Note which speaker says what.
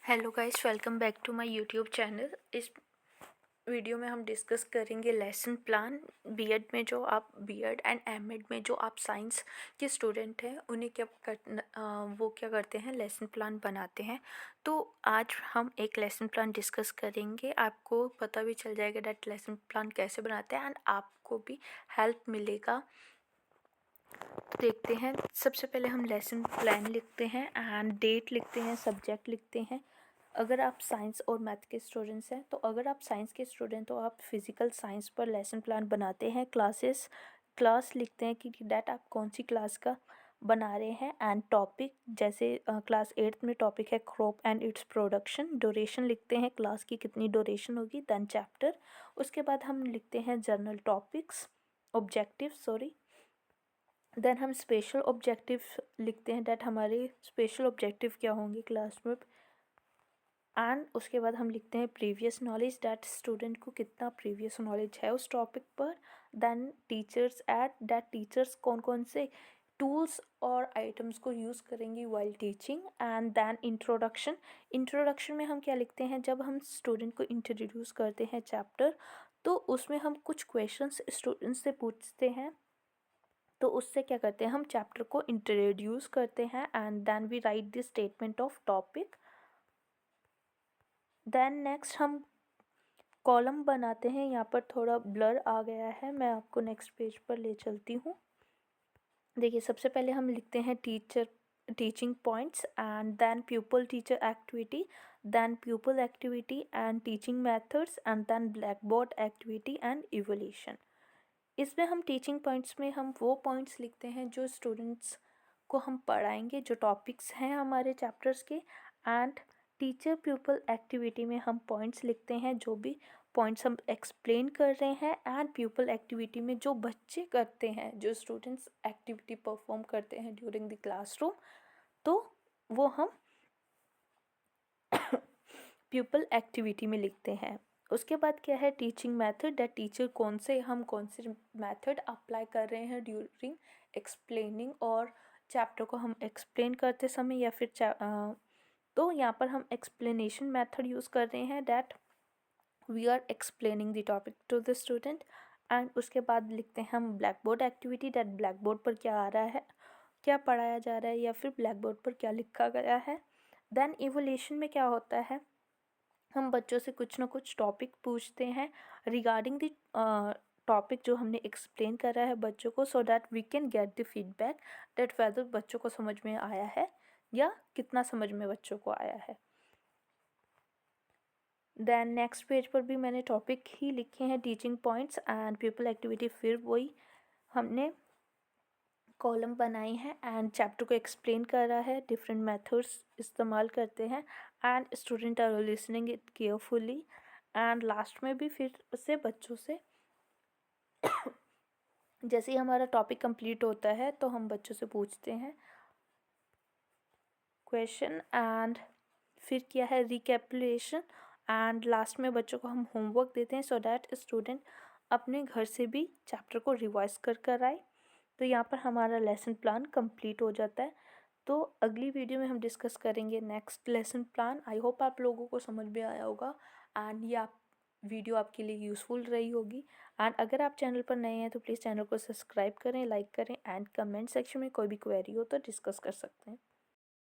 Speaker 1: Hello guys, welcome back to my YouTube channel. इस video में हम डिस्कस करेंगे लेसन प्लान। बीएड में जो आप बीएड एंड एमएड में जो आप साइंस के स्टूडेंट हैं उन्हें वो क्या करते हैं, लेसन प्लान बनाते हैं। तो आज हम एक लेसन प्लान डिस्कस करेंगे। आपको पता भी चल जाएगा डेट लेसन प्लान कैसे बनाते हैं एंड आपको भी हेल्प मिलेगा। देखते हैं, सबसे पहले हम लेसन प्लान लिखते हैं एंड डेट लिखते हैं, सब्जेक्ट लिखते हैं। अगर आप साइंस और मैथ के स्टूडेंट्स हैं तो अगर आप साइंस के स्टूडेंट तो आप फिज़िकल साइंस पर लेसन प्लान बनाते हैं। क्लास लिखते हैं कि डेट आप कौन सी क्लास का बना रहे हैं एंड टॉपिक, जैसे क्लास 8th में टॉपिक है crop and its production. Duration लिखते हैं, क्लास की कितनी ड्यूरेशन होगी, देन चैप्टर। उसके बाद हम लिखते हैं general topics, objective sorry. Then हम स्पेशल ऑब्जेक्टिव लिखते हैं, डेट हमारे स्पेशल ऑब्जेक्टिव क्या होंगे क्लास में। एंड उसके बाद हम लिखते हैं प्रीवियस नॉलेज, डेट स्टूडेंट को कितना प्रीवियस नॉलेज है उस टॉपिक पर। Then teachers at, that teachers कौन कौन से टूल्स और आइटम्स को यूज़ करेंगी while teaching. And then introduction में हम क्या लिखते हैं, जब हम स्टूडेंट को इंट्रोड्यूस करते हैं चैप्टर तो उसमें हम कुछ क्वेश्चंस स्टूडेंट से पूछते हैं। तो उससे क्या करते हैं, हम चैप्टर को इंट्रोड्यूस करते हैं and then we write the statement of topic. Then next हम कॉलम बनाते हैं। यहाँ पर थोड़ा ब्लर आ गया है, मैं आपको नेक्स्ट पेज पर ले चलती हूँ। देखिए, सबसे पहले हम लिखते हैं teaching points and then pupil teacher activity, then pupil activity and teaching methods and then black board activity and evaluation. इसमें हम टीचिंग पॉइंट्स में हम वो पॉइंट्स लिखते हैं जो स्टूडेंट्स को हम पढ़ाएंगे, जो टॉपिक्स हैं हमारे चैप्टर्स के। एंड टीचर प्यूपल एक्टिविटी में हम पॉइंट्स लिखते हैं, जो भी पॉइंट्स हम एक्सप्लेन कर रहे हैं। एंड प्यूपल एक्टिविटी में जो बच्चे करते हैं, जो स्टूडेंट्स एक्टिविटी परफॉर्म करते हैं ड्यूरिंग द क्लासरूम, तो वो हम प्यूपल एक्टिविटी में लिखते हैं। उसके बाद क्या है, टीचिंग मेथड, दैट टीचर कौन से मेथड अप्लाई कर रहे हैं ड्यूरिंग एक्सप्लेनिंग और चैप्टर को हम एक्सप्लेन करते समय, या फिर तो यहाँ पर हम एक्सप्लेनेशन मेथड यूज़ कर रहे हैं, that we are explaining the topic to the student. And उसके बाद लिखते हैं हम black board activity, that black board पर क्या आ रहा है, क्या पढ़ाया जा रहा है, या फिर ब्लैक बोर्ड पर क्या लिखा गया है। देन इवोल्यूशन में क्या होता है, हम बच्चों से कुछ ना कुछ टॉपिक पूछते हैं रिगार्डिंग द टॉपिक जो हमने एक्सप्लेन करा है बच्चों को, so that we can get the feedback that whether बच्चों को समझ में आया है या कितना समझ में बच्चों को आया है। देन नेक्स्ट पेज पर भी मैंने टॉपिक ही लिखे हैं, teaching points and people activity. फिर वही हमने कॉलम बनाई है एंड चैप्टर को एक्सप्लेन करा है, डिफरेंट मेथड्स इस्तेमाल करते हैं and student are listening it carefully. And last में भी फिर से बच्चों से जैसे ही हमारा टॉपिक कंप्लीट होता है तो हम बच्चों से पूछते हैं क्वेश्चन एंड फिर क्या है, रिकैपिटुलेशन। एंड लास्ट में बच्चों को हम होमवर्क देते हैं, सो दैट स्टूडेंट अपने घर से भी चैप्टर को रिवाइज कर आए। तो यहाँ पर हमारा लेसन प्लान कंप्लीट हो जाता है। तो अगली वीडियो में हम डिस्कस करेंगे next lesson plan. I hope आप लोगों को समझ में आया होगा एंड ये वीडियो आपके लिए यूज़फुल रही होगी। एंड अगर आप चैनल पर नए हैं तो प्लीज़ चैनल को सब्सक्राइब करें, लाइक करें एंड कमेंट सेक्शन में कोई भी क्वेरी हो तो डिस्कस कर सकते हैं।